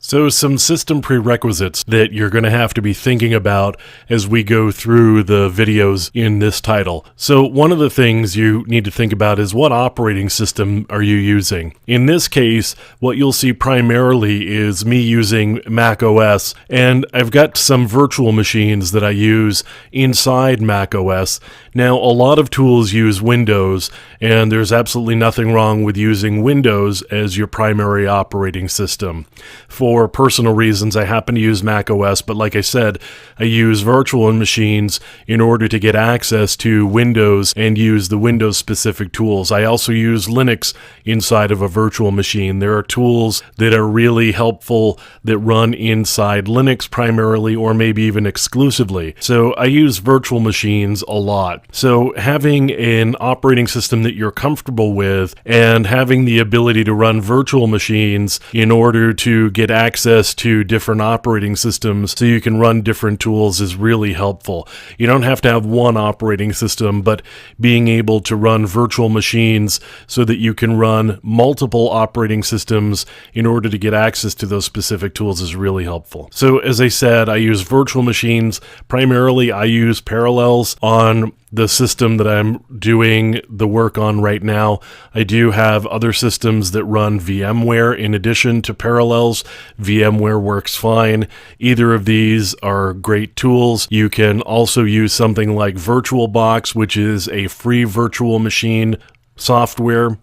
So some system prerequisites that you're going to have to be thinking about as we go through the videos in this title. So one of the things you need to think about is what operating system are you using? In this case, what you'll see primarily is me using Mac OS, and I've got some virtual machines that I use inside Mac OS. Now, a lot of tools use Windows, and there's absolutely nothing wrong with using Windows as your primary operating system. For personal reasons, I happen to use Mac OS, but like I said, I use virtual machines in order to get access to Windows and use the Windows-specific tools. I also use Linux inside of a virtual machine. There are tools that are really helpful that run inside Linux primarily, or maybe even exclusively. So I use virtual machines a lot. So having an operating system that you're comfortable with and having the ability to run virtual machines in order to get access to different operating systems so you can run different tools is really helpful. You don't have to have one operating system, but being able to run virtual machines so that you can run multiple operating systems in order to get access to those specific tools is really helpful. So as I said, I use virtual machines. Primarily, I use Parallels on the system that I'm doing the work on right now. I do have other systems that run VMware in addition to Parallels. VMware works fine. Either of these are great tools. You can also use something like VirtualBox, which is a free virtual machine software,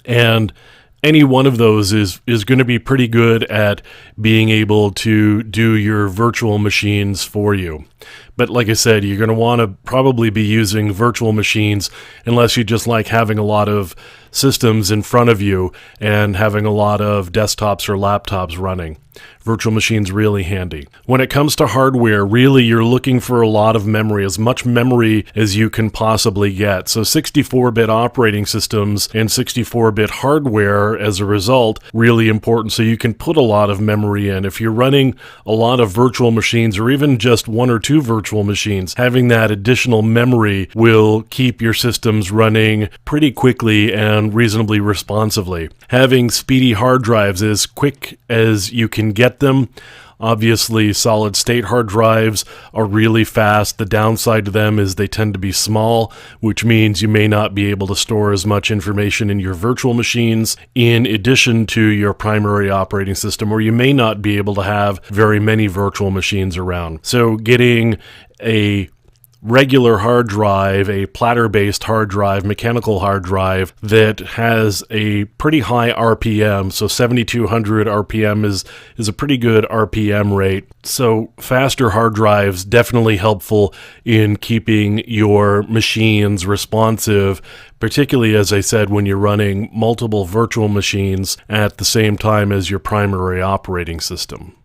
and any one of those is going to be pretty good at being able to do your virtual machines for you. But like I said, you're going to want to probably be using virtual machines unless you just like having a lot of systems in front of you and having a lot of desktops or laptops running. Virtual machines really handy. When it comes to hardware, really you're looking for a lot of memory, as much memory as you can possibly get. So 64-bit operating systems and 64-bit hardware as a result, really important, so you can put a lot of memory in. If you're running a lot of virtual machines or even just one or two virtual machines, having that additional memory will keep your systems running pretty quickly and reasonably responsively. Having speedy hard drives as quick as you can get them. Obviously, solid-state hard drives are really fast. The downside to them is they tend to be small, which means you may not be able to store as much information in your virtual machines in addition to your primary operating system, or you may not be able to have very many virtual machines around. So getting a regular hard drive, a platter-based hard drive, mechanical hard drive that has a pretty high RPM, so 7,200 RPM is a pretty good RPM rate. So faster hard drives definitely helpful in keeping your machines responsive, particularly, as I said, when you're running multiple virtual machines at the same time as your primary operating system.